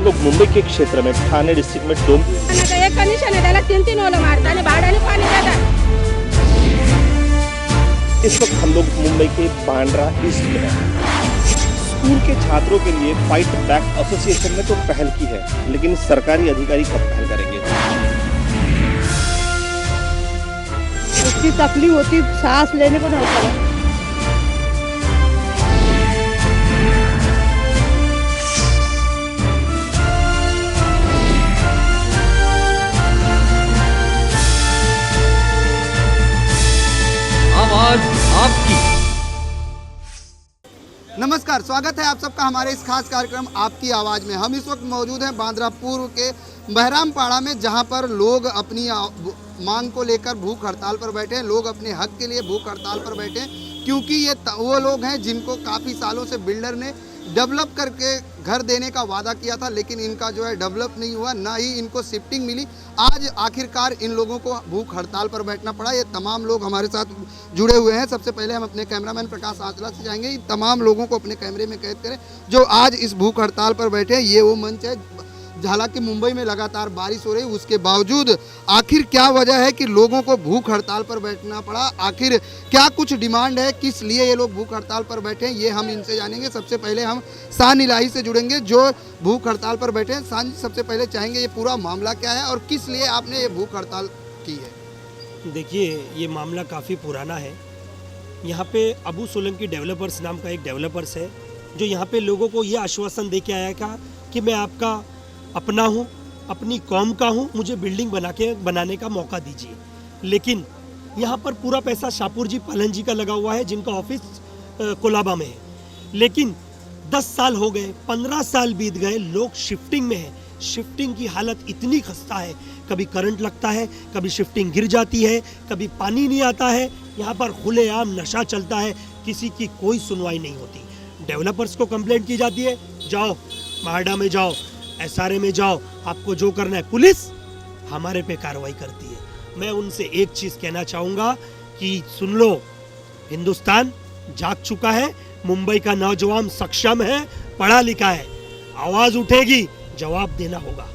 लोग मुंबई के क्षेत्र में ठाणे डिस्ट्रिक्ट में एक कनेक्शन है त्याला 3-3 ओलं मारता आणि भाड्याने पाणी देतात। इस वक्त हम लोग मुंबई के बांद्रा ईस्ट में हैं। स्कूल के छात्रों के लिए फाइट बैक एसोसिएशन ने तो पहल की है, लेकिन सरकारी अधिकारी कब पहल करेंगे? उसकी तकलीफ होती, सांस लेने को नहीं होता। आवाज आपकी। नमस्कार, स्वागत है आप सबका हमारे इस खास कार्यक्रम आपकी आवाज़ में। हम इस वक्त मौजूद हैं बांद्रा पूर्व के बहरामपाड़ा में, जहां पर लोग अपनी मांग को लेकर भूख हड़ताल पर बैठे हैं। लोग अपने हक के लिए भूख हड़ताल पर बैठे हैं, क्योंकि ये वो लोग हैं जिनको काफ़ी सालों से बिल्डर ने डेवलप करके घर देने का वादा किया था, लेकिन इनका जो है डेवलप नहीं हुआ, ना ही इनको शिफ्टिंग मिली। आज आखिरकार इन लोगों को भूख हड़ताल पर बैठना पड़ा। ये तमाम लोग हमारे साथ जुड़े हुए हैं। सबसे पहले हम अपने कैमरामैन प्रकाश आंचला से जाएंगे, इन तमाम लोगों को अपने कैमरे में कैद करें जो आज इस भूख हड़ताल पर बैठे हैं। ये वो मंच है, हालांकि मुंबई में लगातार बारिश हो रही, उसके बावजूद आखिर क्या वजह है कि लोगों को भूख हड़ताल पर बैठना पड़ा? आखिर क्या कुछ डिमांड है, किस लिए ये लोग भूख हड़ताल पर बैठे हैं, ये हम इनसे जानेंगे। सबसे पहले हम शान इलाही से जुड़ेंगे जो भूख हड़ताल पर बैठे हैं। शान, सबसे पहले चाहेंगे ये पूरा मामला क्या है और किस लिए आपने ये भूख हड़ताल की है? देखिए, ये मामला काफ़ी पुराना है। यहाँ पे अबू सोलंकी डेवलपर्स नाम का एक डेवलपर्स है जो यहाँ पे लोगों को ये आश्वासन दे के आया था कि मैं आपका अपना हूँ, अपनी कौम का हूँ, मुझे बिल्डिंग बनाने का मौका दीजिए। लेकिन यहाँ पर पूरा पैसा शाहपुर जी पालन जी का लगा हुआ है, जिनका ऑफिस कोलाबा में है। लेकिन 10 साल हो गए, 15 साल बीत गए, लोग शिफ्टिंग में हैं। शिफ्टिंग की हालत इतनी खस्ता है, कभी करंट लगता है, कभी शिफ्टिंग गिर जाती है, कभी पानी नहीं आता है। यहाँ पर खुलेआम नशा चलता है, किसी की कोई सुनवाई नहीं होती। डेवलपर्स को कंप्लेंट की जाती है, जाओ मारडा में जाओ, SRA में जाओ, आपको जो करना है। पुलिस हमारे पे कार्रवाई करती है। मैं उनसे एक चीज़ कहना चाहूँगा कि सुन लो, हिंदुस्तान जाग चुका है, मुंबई का नौजवान सक्षम है, पढ़ा लिखा है, आवाज़ उठेगी, जवाब देना होगा।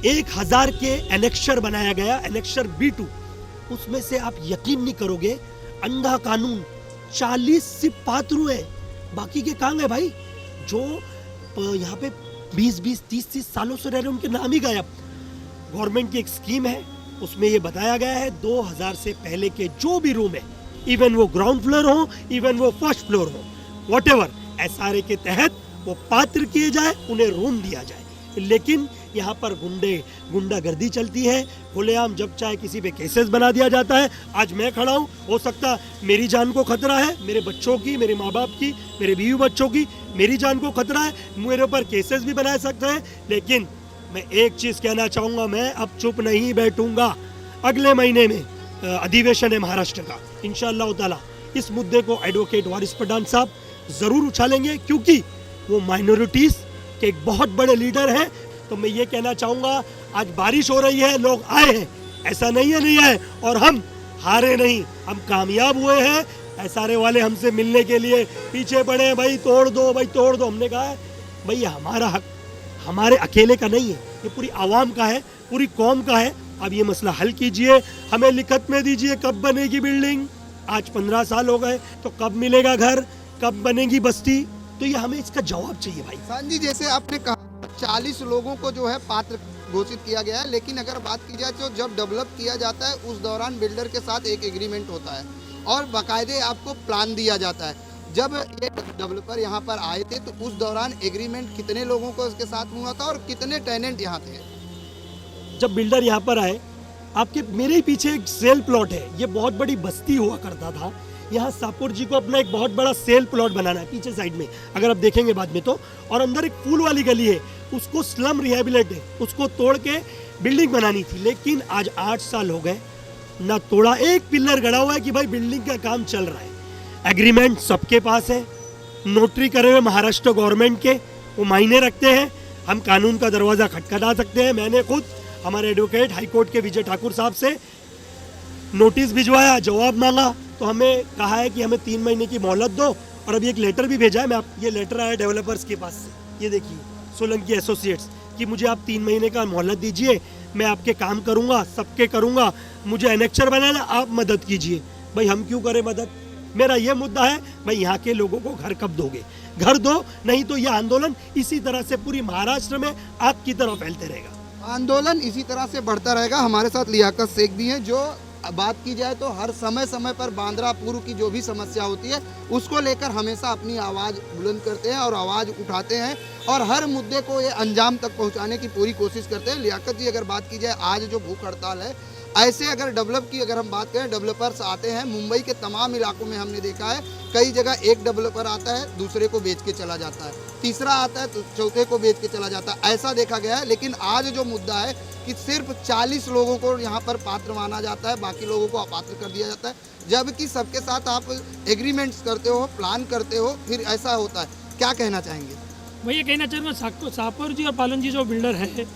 1000 के एनेक्शर बनाया गया, एनेक्शर B2, उसमें से आप यकीन नहीं करोगे, अंधा कानून 40 सिर्फ पात्र है, बाकी के कहाँ गए भाई? जो यहाँ पे 20-20, 30-30 सालों से रह रहे, उनके नाम ही गायब। गवर्नमेंट की एक स्कीम है, उसमें ये बताया गया है 2000 से पहले के जो भी रूम है, इवन वो ग्राउंड फ्लोर हो, इवन वो फर्स्ट फ्लोर हो, व्हाटएवर, SRA के तहत वो पात्र किए जाए, उन्हें रूम दिया जाए। लेकिन यहाँ पर गुंडागर्दी चलती है, खुलेआम जब चाहे किसी पे केसेस बना दिया जाता है। आज मैं खड़ा हूँ, हो सकता मेरी जान को खतरा है, मेरे बच्चों की, मेरे माँ बाप की, मेरे बीवी बच्चों की, मेरी जान को खतरा है, मेरे ऊपर केसेस भी बना सकते हैं। लेकिन मैं एक चीज़ कहना चाहूँगा, मैं अब चुप नहीं बैठूंगा। अगले महीने में अधिवेशन है महाराष्ट्र का, इंशाअल्लाह ताला इस मुद्दे को एडवोकेट वारिस पठान साहब ज़रूर उछालेंगे, क्योंकि वो माइनॉरिटीज़ के एक बहुत बड़े लीडर हैं। तो मैं ये कहना चाहूँगा, आज बारिश हो रही है, लोग आए हैं, ऐसा नहीं है नहीं आए, और हम हारे नहीं, हम कामयाब हुए हैं। SRA वाले हमसे मिलने के लिए पीछे पड़े हैं, भाई तोड़ दो, भाई तोड़ दो। हमने कहा है भाई ये हमारा हक हमारे अकेले का नहीं है, ये पूरी आवाम का है, पूरी कौम का है। अब ये मसला हल कीजिए, हमें लिखत में दीजिए कब बनेगी बिल्डिंग। आज 15 साल हो गए, तो कब मिलेगा घर, कब बनेगी बस्ती? तो ये हमें इसका जवाब चाहिए भाई। शान जी, जैसे आपने कहा 40 लोगों को जो है पात्र घोषित किया गया है, लेकिन अगर बात की जाए तो जब डेवलप किया जाता है उस दौरान बिल्डर के साथ एक एग्रीमेंट होता है और बाकायदे आपको प्लान दिया जाता है। जब ये डेवलपर यहाँ पर आए थे तो उस दौरान एग्रीमेंट कितने लोगों को इसके साथ हुआ था और कितने टेनेंट यहाँ थे? जब बिल्डर यहाँ पर आए, आपके मेरे ही पीछे एक सेल प्लॉट है, ये बहुत बड़ी बस्ती हुआ करता था। यहाँ शाहपुर जी को अपना एक बहुत बड़ा सेल प्लॉट बनाना है पीछे साइड में, अगर आप देखेंगे बाद में तो। और अंदर एक फूल वाली गली है, उसको स्लम रिहेबिलिट है, उसको तोड़ के बिल्डिंग बनानी थी। लेकिन आज 8 साल हो गए, ना तोड़ा, एक पिलर गड़ा हुआ है कि भाई बिल्डिंग का काम चल रहा है। एग्रीमेंट सबके पास है, नोटरी करे हुए महाराष्ट्र गवर्नमेंट के, वो मायने रखते हैं। हम कानून का दरवाज़ा खटखटा सकते हैं। मैंने खुद हमारे एडवोकेट हाईकोर्ट के विजय ठाकुर साहब से नोटिस भिजवाया, जवाब मांगा, तो हमें कहा है कि हमें 3 महीने की मोहलत दो। और अभी एक लेटर भी भेजा है, मैं ये लेटर आया डेवलपर्स के पास से, ये देखिए, सोलंकी एसोसिएट्स, कि मुझे आप 3 महीने का मोहलत दीजिए, मैं आपके काम करूंगा, सबके करूंगा, मुझे एनेक्चर बनाना, आप मदद कीजिए। भाई हम क्यों करें मदद? मेरा ये मुद्दा है, भाई यहाँ के लोगों को घर कब दोगे? घर दो, नहीं तो यह आंदोलन इसी तरह से पूरी महाराष्ट्र में आग की तरह फैलते रहेगा। आंदोलन इसी तरह से बढ़ता रहेगा। हमारे साथ लियाकत शेख भी हैं, जो बात की जाए तो हर समय समय पर बांद्रा पूर्व की जो भी समस्या होती है उसको लेकर हमेशा अपनी आवाज़ बुलंद करते हैं और आवाज़ उठाते हैं और हर मुद्दे को ये अंजाम तक पहुंचाने की पूरी कोशिश करते हैं। लियाकत जी, अगर बात की जाए आज जो भूख हड़ताल है, ऐसे अगर डेवलप की अगर हम बात करें, डेवलपर्स आते हैं मुंबई के तमाम इलाकों में, हमने देखा है कई जगह एक डेवलपर आता है, दूसरे को बेच के चला जाता है, तीसरा आता है तो चौथे को बेच के चला जाता है, ऐसा देखा गया है। लेकिन आज जो मुद्दा है कि सिर्फ 40 लोगों को यहाँ पर पात्र माना जाता है, बाकी लोगों को अपात्र कर दिया जाता है, जबकि सबके साथ आप एग्रीमेंट्स करते हो, प्लान करते हो, फिर ऐसा होता है। क्या कहना चाहेंगे? मैं ये कहना चाहूँगा, सापर जी और पालन जी जो बिल्डर है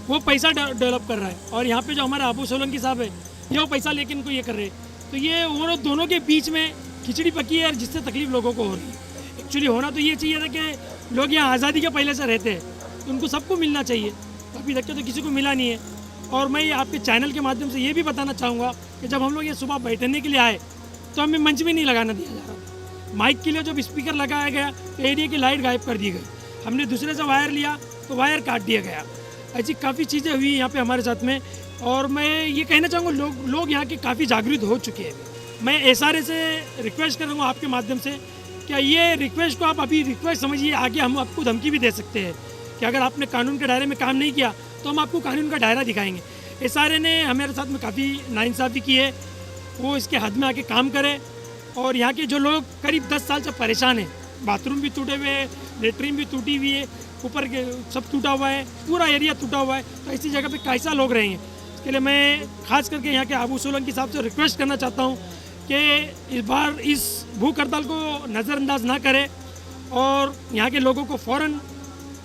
वो पैसा डेवलप कर रहा है, और यहाँ पे जो हमारे अबू सोलंकी साहब है ये वो पैसा लेकिन इनको ये कर रहे हैं, तो ये वो दोनों के बीच में खिचड़ी पकी है, जिससे तकलीफ लोगों को हो रही है। एक्चुअली होना तो ये चाहिए था कि लोग यहाँ आज़ादी के पहले से रहते हैं, तो उनको सबको मिलना चाहिए, अभी तक तो किसी को मिला नहीं है। और मैं आपके चैनल के माध्यम से ये भी बताना चाहूँगा कि जब हम लोग ये सुबह बैठने के लिए आए तो हमें मंच भी नहीं लगाना दिया जा रहा। माइक के लिए जब स्पीकर लगाया गया तो एरिया की लाइट गायब कर दी गई, हमने दूसरे से वायर लिया तो वायर काट दिया गया। ऐसी काफ़ी चीज़ें हुई यहाँ पे हमारे साथ में, और मैं ये कहना चाहूँगा लोग यहाँ के काफ़ी जागरूक हो चुके हैं। मैं SRA से रिक्वेस्ट करूँगा आपके माध्यम से, क्या ये रिक्वेस्ट को आप अभी रिक्वेस्ट समझिए, आगे हम आपको धमकी भी दे सकते हैं कि अगर आपने कानून के दायरे में काम नहीं किया तो हम आपको कानून का दायरा दिखाएंगे। SRA ने हमारे साथ में काफ़ी नाइंसाफ़ी की है, वो इसके हद में आके काम करे। और यहाँ के जो लोग करीब 10 साल से परेशान हैं, बाथरूम भी टूटे हुए हैं, लेटरिन भी टूटी हुई है, ऊपर के सब टूटा हुआ है, पूरा एरिया टूटा हुआ है, तो ऐसी जगह पे कैसा लोग रहेंगे? इसके लिए मैं खास करके यहाँ के अबू सोलंकी साहब से रिक्वेस्ट करना चाहता हूँ कि इस बार इस भूख हड़ताल को नज़रअंदाज ना करें और यहाँ के लोगों को फ़ौरन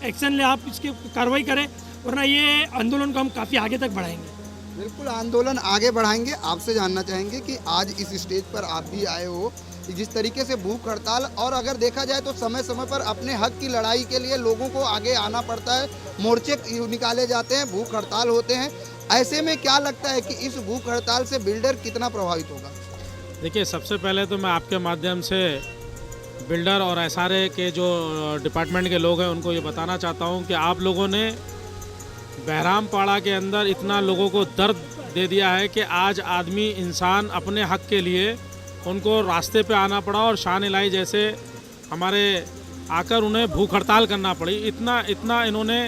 एक्शन ले, आप इसकी कार्रवाई करें, वरना ये आंदोलन को हम काफ़ी आगे तक बढ़ाएंगे। बिल्कुल आंदोलन आगे बढ़ाएंगे। आपसे जानना चाहेंगे कि आज इस स्टेज पर आप भी आए हो, जिस तरीके से भूख हड़ताल, और अगर देखा जाए तो समय समय पर अपने हक की लड़ाई के लिए लोगों को आगे आना पड़ता है, मोर्चे निकाले जाते हैं, भूख हड़ताल होते हैं, ऐसे में क्या लगता है कि इस भूख हड़ताल से बिल्डर कितना प्रभावित होगा? देखिए, सबसे पहले तो मैं आपके माध्यम से बिल्डर और SRA के जो डिपार्टमेंट के लोग हैं उनको ये बताना चाहता हूँ कि आप लोगों ने बहरामपाड़ा के अंदर इतना लोगों को दर्द दे दिया है कि आज आदमी इंसान अपने हक के लिए उनको रास्ते पे आना पड़ा, और शान इलाही जैसे हमारे आकर उन्हें भूख हड़ताल करना पड़ी। इतना इन्होंने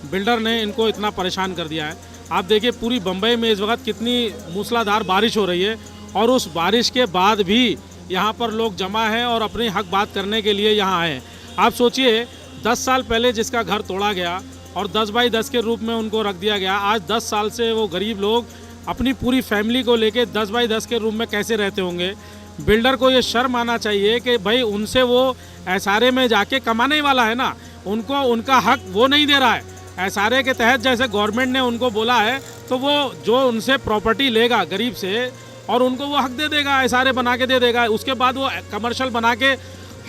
बिल्डर ने इनको इतना परेशान कर दिया है। आप देखिए, पूरी बम्बई में इस वक्त कितनी मूसलाधार बारिश हो रही है, और उस बारिश के बाद भी यहाँ पर लोग जमा हैं और अपने हक बात करने के लिए यहाँ आए हैं। आप सोचिए, 10 साल पहले जिसका घर तोड़ा गया और 10 बाई 10 के रूप में उनको रख दिया गया, आज 10 साल से वो गरीब लोग अपनी पूरी फैमिली को लेके 10 बाई 10 के रूम में कैसे रहते होंगे। बिल्डर को ये शर्म आना चाहिए कि भाई उनसे वो SRA में जाके कमाने वाला है ना, उनको उनका हक वो नहीं दे रहा है। SRA के तहत जैसे गवर्नमेंट ने उनको बोला है, तो वो जो उनसे प्रॉपर्टी लेगा गरीब से और उनको वो हक दे देगा, SRA बना के दे देगा, उसके बाद वो कमर्शियल बना के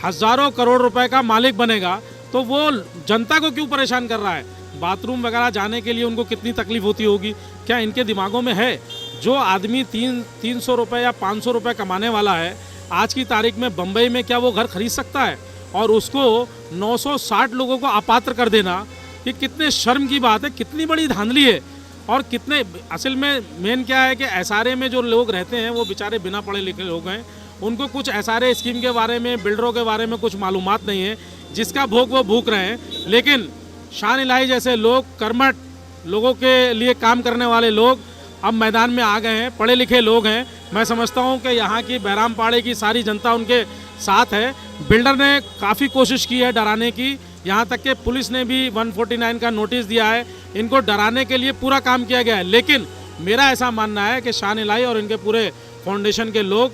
हज़ारों करोड़ रुपए का मालिक बनेगा, तो वो जनता को क्यों परेशान कर रहा है? बाथरूम वगैरह जाने के लिए उनको कितनी तकलीफ होती होगी, क्या इनके दिमागों में है? जो आदमी 300 रुपये या 500 रुपये कमाने वाला है, आज की तारीख में बम्बई में क्या वो घर खरीद सकता है? और उसको 960 लोगों को अपात्र कर देना, ये कितने शर्म की बात है, कितनी बड़ी धांधली है। और कितने असल में मेन क्या है कि SRA में जो लोग रहते हैं वो बेचारे बिना पढ़े लिखे लोग हैं, उनको कुछ SRA स्कीम के बारे में, बिल्डरों के बारे में कुछ मालूमात नहीं है, जिसका भोग वो भूख रहे हैं। लेकिन शान इलाही जैसे लोग, कर्मठ लोगों के लिए काम करने वाले लोग अब मैदान में आ गए हैं, पढ़े लिखे लोग हैं। मैं समझता हूं कि यहाँ की बहरामपाड़े की सारी जनता उनके साथ है। बिल्डर ने काफ़ी कोशिश की है डराने की, यहाँ तक कि पुलिस ने भी 149 का नोटिस दिया है, इनको डराने के लिए पूरा काम किया गया है। लेकिन मेरा ऐसा मानना है कि शान इलाही और इनके पूरे फाउंडेशन के लोग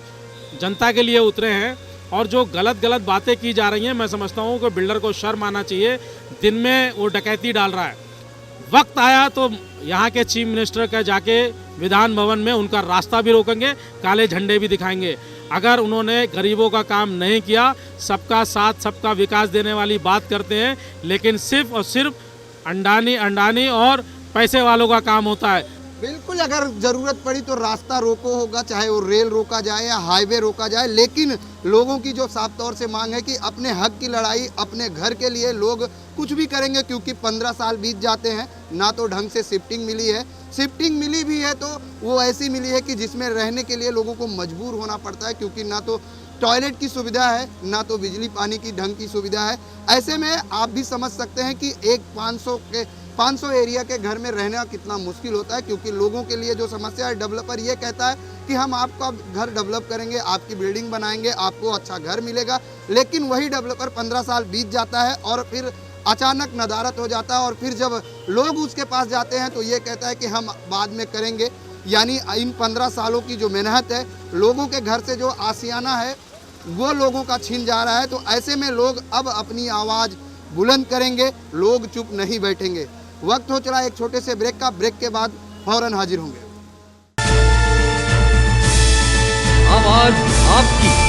जनता के लिए उतरे हैं, और जो गलत बातें की जा रही हैं, मैं समझता हूँ कि बिल्डर को शर्म आना चाहिए। दिन में वो डकैती डाल रहा है, वक्त आया तो यहाँ के चीफ मिनिस्टर का जाके विधान भवन में उनका रास्ता भी रोकेंगे, काले झंडे भी दिखाएंगे। अगर उन्होंने गरीबों का काम नहीं किया, सबका साथ सबका विकास देने वाली बात करते हैं, लेकिन सिर्फ और सिर्फ अंडानी और पैसे वालों का काम होता है। बिल्कुल, अगर जरूरत पड़ी तो रास्ता रोको होगा, चाहे वो रेल रोका जाए या हाईवे रोका जाए, लेकिन लोगों की जो साफ तौर से मांग है कि अपने हक की लड़ाई अपने घर के लिए लोग कुछ भी करेंगे, क्योंकि 15 साल बीत जाते हैं, ना तो ढंग से शिफ्टिंग मिली है, शिफ्टिंग मिली भी है तो वो ऐसी मिली है कि जिसमें रहने के लिए लोगों को मजबूर होना पड़ता है, क्योंकि ना तो टॉयलेट की सुविधा है, ना तो बिजली पानी की ढंग की सुविधा है। ऐसे में आप भी समझ सकते हैं कि एक 500 एरिया के घर में रहना कितना मुश्किल होता है, क्योंकि लोगों के लिए जो समस्या है, डेवलपर ये कहता है कि हम आपका घर डेवलप करेंगे, आपकी बिल्डिंग बनाएंगे, आपको अच्छा घर मिलेगा, लेकिन वही डेवलपर 15 साल बीत जाता है और फिर अचानक नदारत हो जाता है, और फिर जब लोग उसके पास जाते हैं तो ये कहता है कि हम बाद में करेंगे। यानी इन 15 सालों की जो मेहनत है, लोगों के घर से जो आशियाना है वो लोगों का छीन जा रहा है। तो ऐसे में लोग अब अपनी आवाज़ बुलंद करेंगे, लोग चुप नहीं बैठेंगे। वक्त हो चला एक छोटे से ब्रेक का, ब्रेक के बाद फौरन हाजिर होंगे। आवाज आपकी।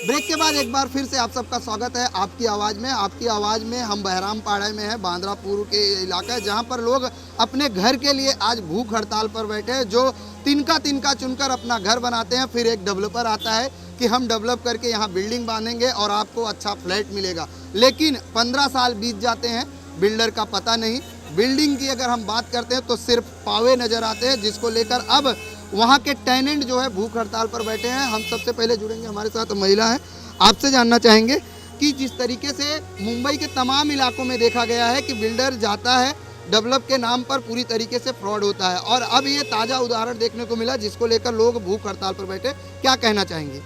ब्रेक के बाद एक बार फिर से आप सबका स्वागत है आपकी आवाज़ में। आपकी आवाज़ में हम बहरामपाड़ा में हैं, बांद्रापुर के इलाका है, जहां पर लोग अपने घर के लिए आज भूख हड़ताल पर बैठे हैं, जो तिनका चुनकर अपना घर बनाते हैं। फिर एक डेवलपर आता है कि हम डेवलप करके यहाँ बिल्डिंग बांधेंगे और आपको अच्छा फ्लैट मिलेगा, लेकिन 15 साल बीत जाते हैं, बिल्डर का पता नहीं। बिल्डिंग की अगर हम बात करते हैं तो सिर्फ पावे नज़र आते हैं, जिसको लेकर अब वहाँ के टेनेंट जो है भूख हड़ताल पर बैठे हैं। हम सबसे पहले जुड़ेंगे, हमारे साथ महिला है, आपसे जानना चाहेंगे कि जिस तरीके से मुंबई के तमाम इलाकों में देखा गया है कि बिल्डर जाता है, डेवलप के नाम पर पूरी तरीके से फ्रॉड होता है, और अब ये ताज़ा उदाहरण देखने को मिला जिसको लेकर लोग भूख हड़ताल पर बैठे, क्या कहना चाहेंगी?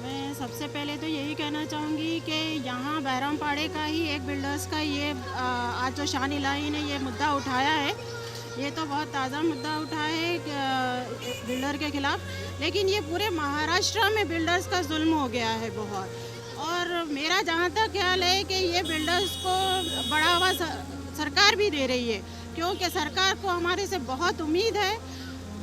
मैं सबसे पहले तो यही कहना चाहूँगी कि यहाँ बहरामपाड़े का ही एक बिल्डर्स का ये आज जो शान इलाही ने ये मुद्दा उठाया है, ये तो बहुत ताज़ा मुद्दा उठा है बिल्डर के खिलाफ, लेकिन ये पूरे महाराष्ट्र में बिल्डर्स का जुल्म हो गया है बहुत। और मेरा जहाँ तक ख्याल है कि ये बिल्डर्स को बढ़ावा सरकार भी दे रही है, क्योंकि सरकार को हमारे से बहुत उम्मीद है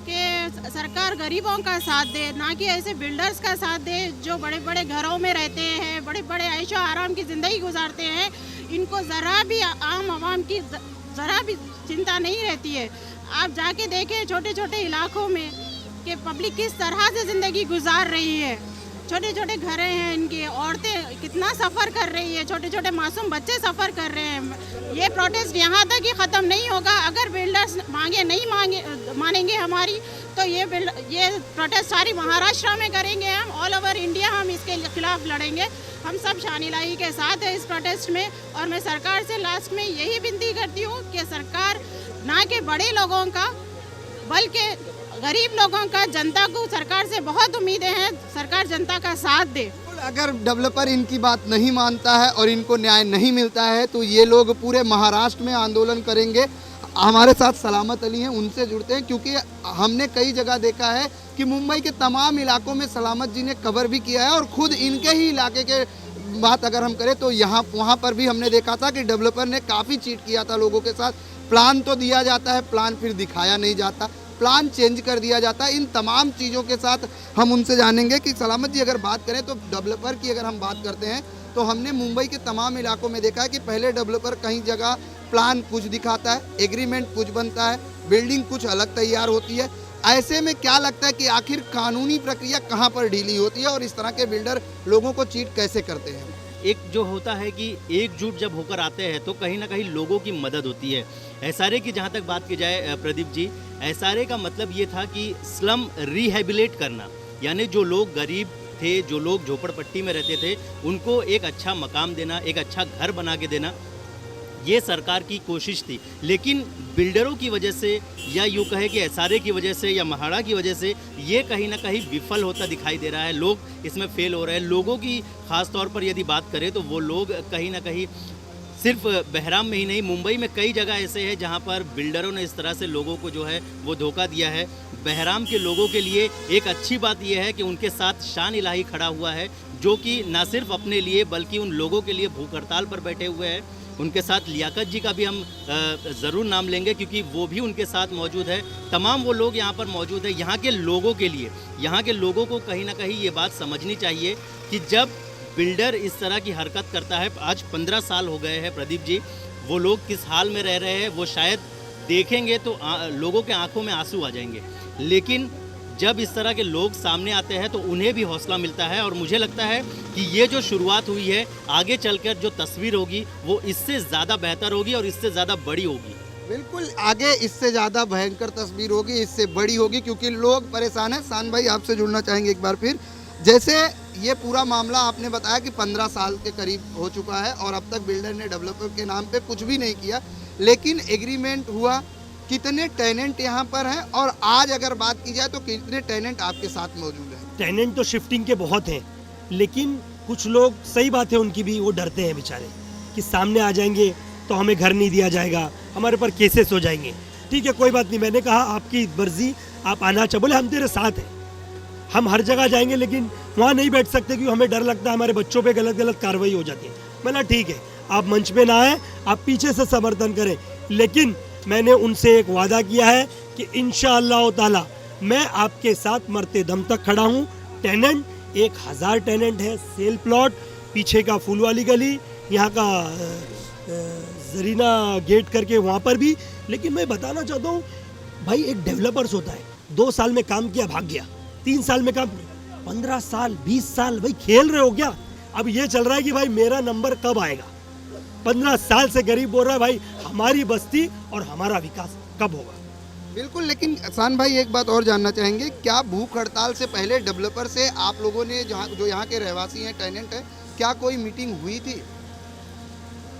कि सरकार गरीबों का साथ दे, ना कि ऐसे बिल्डर्स का साथ दे जो बड़े बड़े घरों में रहते हैं, बड़े बड़े ऐशो आराम की ज़िंदगी गुजारते हैं। इनको ज़रा भी आम आवाम की ज़रा भी चिंता नहीं रहती है। आप जाके देखें छोटे छोटे इलाकों में कि पब्लिक किस तरह से ज़िंदगी गुजार रही है। छोटे छोटे घरें हैं, इनकी औरतें कितना सफ़र कर रही है, छोटे छोटे मासूम बच्चे सफ़र कर रहे हैं। ये प्रोटेस्ट यहाँ तक ही ख़त्म नहीं होगा अगर बिल्डर्स मानेंगे हमारी, तो ये प्रोटेस्ट सारी महाराष्ट्र में करेंगे हम, ऑल ओवर इंडिया हम इसके खिलाफ लड़ेंगे। हम सब शान इलाही के साथ है इस प्रोटेस्ट में, और मैं सरकार से लास्ट में यही विनती करती हूँ कि सरकार ना कि बड़े लोगों का बल्कि गरीब लोगों का, जनता को सरकार से बहुत उम्मीदें हैं, सरकार जनता का साथ दे। अगर डेवलपर इनकी बात नहीं मानता है और इनको न्याय नहीं मिलता है तो ये लोग पूरे महाराष्ट्र में आंदोलन करेंगे। हमारे साथ सलामत अली हैं, उनसे जुड़ते हैं, क्योंकि हमने कई जगह देखा है कि मुंबई के तमाम इलाकों में सलामत जी ने कवर भी किया है, और खुद इनके ही इलाके के बात अगर हम करें तो वहाँ पर भी हमने देखा था कि डेवलपर ने काफ़ी चीट किया था लोगों के साथ। प्लान तो दिया जाता है, प्लान फिर दिखाया नहीं जाता, प्लान चेंज कर दिया जाता है। इन तमाम चीज़ों के साथ हम उनसे जानेंगे कि सलामत जी अगर बात करें तो डेवलपर की अगर हम बात करते हैं तो हमने मुंबई के तमाम इलाकों में देखा है कि पहले डेवलपर कहीं जगह प्लान कुछ दिखाता है, एग्रीमेंट कुछ बनता है, बिल्डिंग कुछ अलग तैयार होती है। ऐसे में क्या लगता है कि आखिर कानूनी प्रक्रिया कहाँ पर ढीली होती है और इस तरह के बिल्डर लोगों को चीट कैसे करते हैं? एक जो होता है कि एकजुट जब होकर आते हैं तो कहीं ना कहीं लोगों की मदद होती है। एसआरए की जहाँ तक बात की जाए प्रदीप जी, एसआरए का मतलब ये था कि स्लम रिहेबिलिट करना, यानी जो लोग गरीब थे, जो लोग झोपड़पट्टी में रहते थे, उनको एक अच्छा मकाम देना, एक अच्छा घर बना के देना, ये सरकार की कोशिश थी। लेकिन बिल्डरों की वजह से, या यूँ कहे कि एसआरए की वजह से या महाड़ा की वजह से, ये कहीं ना कहीं विफल होता दिखाई दे रहा है। लोग इसमें फेल हो रहे हैं। लोगों की ख़ास तौर पर यदि बात करें तो वो लोग कहीं ना कहीं सिर्फ बहराम में ही नहीं, मुंबई में कई जगह ऐसे हैं जहां पर बिल्डरों ने इस तरह से लोगों को जो है वो धोखा दिया है। बहराम के लोगों के लिए एक अच्छी बात यह है कि उनके साथ शान इलाही खड़ा हुआ है, जो कि न सिर्फ अपने लिए बल्कि उन लोगों के लिए भूख हड़ताल पर बैठे हुए हैं। उनके साथ लियाकत जी का भी हम ज़रूर नाम लेंगे, क्योंकि वो भी उनके साथ मौजूद है। तमाम वो लोग यहाँ पर मौजूद है यहाँ के लोगों के लिए। यहाँ के लोगों को कहीं ना कहीं ये बात समझनी चाहिए कि जब बिल्डर इस तरह की हरकत करता है। आज 15 साल हो गए हैं प्रदीप जी, वो लोग किस हाल में रह रहे हैं वो शायद देखेंगे तो लोगों के आंखों में आंसू आ जाएंगे। लेकिन जब इस तरह के लोग सामने आते हैं तो उन्हें भी हौसला मिलता है, और मुझे लगता है कि ये जो शुरुआत हुई है, आगे चलकर जो तस्वीर होगी वो इससे ज़्यादा बेहतर होगी और इससे ज़्यादा बड़ी होगी। बिल्कुल, आगे इससे ज़्यादा भयंकर तस्वीर होगी, इससे बड़ी होगी, क्योंकि लोग परेशान हैं। शान भाई, आपसे जुड़ना चाहेंगे एक बार फिर। जैसे ये पूरा मामला आपने बताया कि 15 साल के करीब हो चुका है और अब तक बिल्डर ने डेवलपर के नाम पे कुछ भी नहीं किया, लेकिन एग्रीमेंट हुआ। कितने टेनेंट यहाँ पर हैं और आज अगर बात की जाए तो कितने टेनेंट आपके साथ मौजूद हैं? टेनेंट तो शिफ्टिंग के बहुत हैं, लेकिन कुछ लोग, सही बात है उनकी भी, वो डरते हैं बेचारे कि सामने आ जाएंगे तो हमें घर नहीं दिया जाएगा, हमारे ऊपर केसेस हो जाएंगे। ठीक है, कोई बात नहीं, मैंने कहा आपकी मर्जी, आप आना चाहे, बोले हम तेरे साथ हैं, हम हर जगह जाएंगे, लेकिन वहाँ नहीं बैठ सकते क्योंकि हमें डर लगता है हमारे बच्चों पे गलत कार्रवाई हो जाती है। मैंने ठीक है, आप मंच पे ना आए, आप पीछे से समर्थन करें, लेकिन मैंने उनसे एक वादा किया है कि इंशाअल्लाह ताला मैं आपके साथ मरते दम तक खड़ा हूँ। टेनेंट 1000 टेनेंट है, सेल प्लॉट, पीछे का फूल वाली गली, यहाँ का जरीना गेट करके वहाँ पर भी। लेकिन मैं बताना चाहता हूँ भाई, एक डेवलपर्स होता है, 2 साल में काम किया भाग गया, 3 साल में काम, 15 साल 20 साल भाई खेल रहे हो क्या? अब ये चल रहा है कि भाई मेरा नंबर कब आएगा। 15 साल से गरीब बोल रहा है भाई हमारी बस्ती और हमारा विकास कब होगा। बिल्कुल, लेकिन शान भाई एक बात और जानना चाहेंगे, क्या भूख हड़ताल से पहले डेवलपर से आप लोगों ने, जो यहाँ के रहवासी हैं, टेनेंट हैं, क्या कोई मीटिंग हुई थी?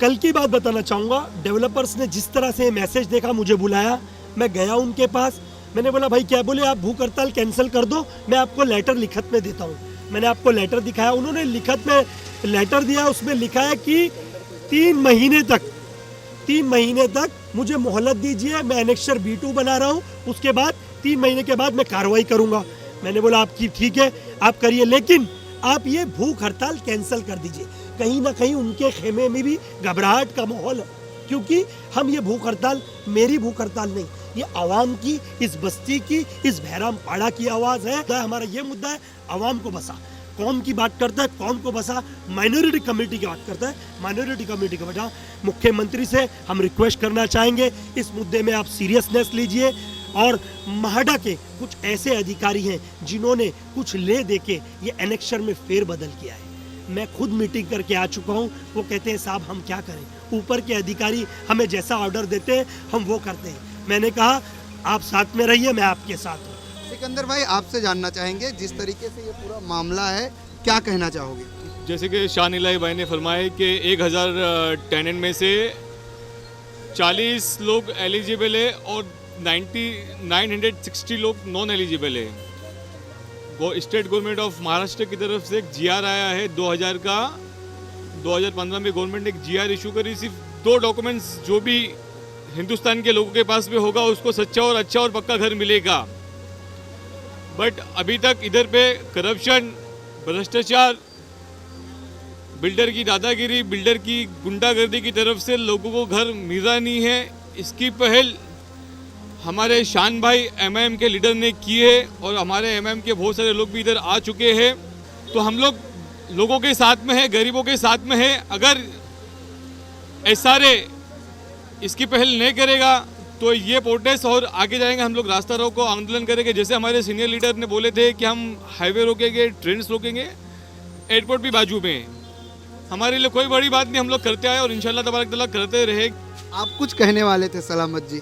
कल की बात बताना चाहूँगा, डेवलपर्स ने जिस तरह से मैसेज देखा मुझे बुलाया, मैं गया उनके पास, मैंने बोला भाई क्या? बोले आप भूख हड़ताल कैंसिल कर दो, मैं आपको लेटर लिखत में देता हूँ। मैंने आपको लेटर दिखाया, उन्होंने लिखत में लेटर दिया, उसमें लिखा है कि 3 महीने तक मुझे मोहलत दीजिए, मैं एनेक्सर B2 बना रहा हूँ, उसके बाद 3 महीने के बाद मैं कार्रवाई करूँगा। मैंने बोला आपकी ठीक है, आप करिए, लेकिन आप ये भूख हड़ताल कैंसिल कर दीजिए। कहीं ना कहीं उनके खेमे में भी घबराहट का माहौल है, क्योंकि हम ये भूख हड़ताल, मेरी भूख हड़ताल नहीं, ये आवाम की, इस बस्ती की, इस बहराम पाड़ा की आवाज़ है। हमारा ये मुद्दा है, आवाम को बसा, कौम की बात करता है, कौम को बसा, माइनॉरिटी कम्युनिटी की बात करता है, माइनॉरिटी कम्युनिटी की बचा। मुख्यमंत्री से हम रिक्वेस्ट करना चाहेंगे, इस मुद्दे में आप सीरियसनेस लीजिए। और महाडा के कुछ ऐसे अधिकारी हैं जिन्होंने कुछ ले दे के ये एनेक्शन में फेरबदल किया है। मैं खुद मीटिंग करके आ चुका हूँ, वो कहते हैं साहब हम क्या करें, ऊपर के अधिकारी हमें जैसा ऑर्डर देते हैं हम वो करते हैं। मैंने कहा आप साथ में रहिए, मैं आपके साथ हूँ। सिकंदर भाई, आपसे जानना चाहेंगे, जिस तरीके से ये पूरा मामला है, क्या कहना चाहोगे? जैसे कि शान इलाही भाई ने फरमाया कि 1000 टेनेंट में से 40 लोग एलिजिबल है और 960 लोग नॉन एलिजिबल है। वो स्टेट गवर्नमेंट ऑफ महाराष्ट्र की तरफ से एक GR आया है 2000 का, 2015 में गवर्नमेंट ने एक GR इशू करी। सिर्फ 2 डॉक्यूमेंट्स जो भी हिंदुस्तान के लोगों के पास में होगा उसको सच्चा और अच्छा और पक्का घर मिलेगा। बट अभी तक इधर पे करप्शन, भ्रष्टाचार, बिल्डर की दादागिरी, बिल्डर की गुंडागर्दी की तरफ से लोगों को घर मिल रहा नहीं है। इसकी पहल हमारे शान भाई MIM के लीडर ने की है और हमारे MIM के बहुत सारे लोग भी इधर आ चुके हैं। तो हम लोग लोगों के साथ में है, गरीबों के साथ में है। अगर SRA इसकी पहल नहीं करेगा तो ये प्रोटेस्ट और आगे जाएंगे, हम लोग रास्ता रोको आंदोलन करेंगे। जैसे हमारे सीनियर लीडर ने बोले थे कि हम हाईवे रोकेंगे, ट्रेन्स रोकेंगे, एयरपोर्ट भी बाजू में है। हमारे लिए कोई बड़ी बात नहीं, हम लोग करते आए और इंशाल्लाह तबारक तआला करते रहे। आप कुछ कहने वाले थे सलामत जी?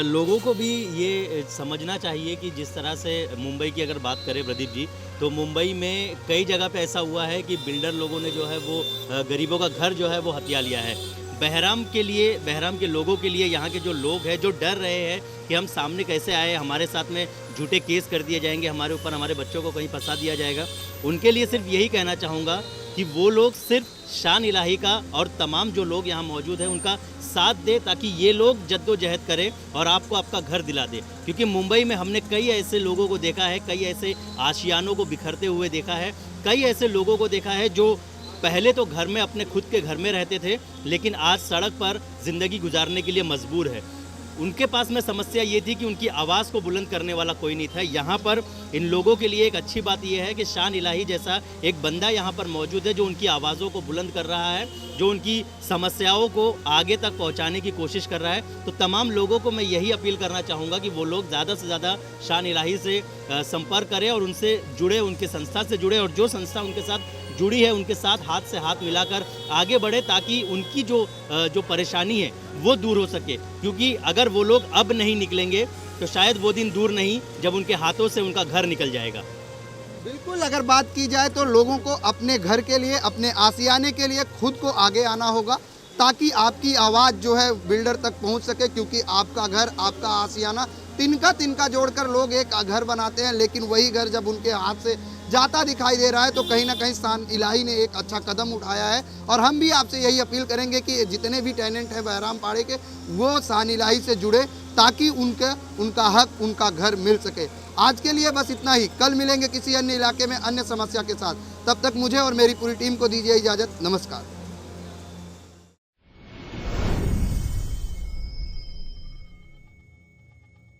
लोगों को भी ये समझना चाहिए कि जिस तरह से मुंबई की अगर बात करें प्रदीप जी, तो मुंबई में कई जगह पे ऐसा हुआ है कि बिल्डर लोगों ने जो है वो गरीबों का घर जो है वो हथिया लिया है। बहराम के लिए, बहराम के लोगों के लिए, यहाँ के जो लोग हैं जो डर रहे हैं कि हम सामने कैसे आए, हमारे साथ में झूठे केस कर दिए जाएंगे, हमारे ऊपर, हमारे बच्चों को कहीं फंसा दिया जाएगा, उनके लिए सिर्फ यही कहना चाहूँगा कि वो लोग सिर्फ शान इलाही का और तमाम जो लोग यहाँ मौजूद हैं उनका साथ दे, ताकि ये लोग जद्दोजहद करें और आपको आपका घर दिला दे। क्योंकि मुंबई में हमने कई ऐसे लोगों को देखा है, कई ऐसे आशियानों को बिखरते हुए देखा है, कई ऐसे लोगों को देखा है जो पहले तो घर में, अपने खुद के घर में रहते थे, लेकिन आज सड़क पर ज़िंदगी गुजारने के लिए मजबूर है। उनके पास में समस्या ये थी कि उनकी आवाज़ को बुलंद करने वाला कोई नहीं था। यहाँ पर इन लोगों के लिए एक अच्छी बात यह है कि शान इलाही जैसा एक बंदा यहाँ पर मौजूद है जो उनकी आवाज़ों को बुलंद कर रहा है, जो उनकी समस्याओं को आगे तक पहुँचाने की कोशिश कर रहा है। तो तमाम लोगों को मैं यही अपील करना चाहूँगा कि वो लोग ज़्यादा से ज़्यादा शान इलाही से संपर्क करें और उनसे जुड़े, उनके संस्था से जुड़े, और जो संस्था उनके साथ जुड़ी है उनके साथ हाथ से हाथ मिलाकर आगे बढ़े, ताकि उनकी जो परेशानी है वो दूर हो सके। क्योंकि अगर वो लोग अब नहीं निकलेंगे तो शायद वो दिन दूर नहीं जब उनके हाथों से उनका घर निकल जाएगा। बिल्कुल, अगर बात की जाए तो लोगों को अपने घर के लिए, अपने आशियाने के लिए खुद को आगे आना होगा, ताकि आपकी आवाज़ जो है बिल्डर तक पहुंच सके। क्योंकि आपका घर, आपका आशियाना, तिनका जोड़कर लोग एक घर बनाते हैं, लेकिन वही घर जब उनके हाथ से जाता दिखाई दे रहा है तो कहीं ना कहीं शान इलाही ने एक अच्छा कदम उठाया है। और हम भी आपसे यही अपील करेंगे कि जितने भी टेनेंट हैं बहराम पाड़े के, वो शान इलाही से जुड़े, ताकि उनका हक, उनका घर मिल सके। आज के लिए बस इतना ही, कल मिलेंगे किसी अन्य इलाके में अन्य समस्या के साथ। तब तक मुझे और मेरी पूरी टीम को दीजिए इजाज़त। नमस्कार।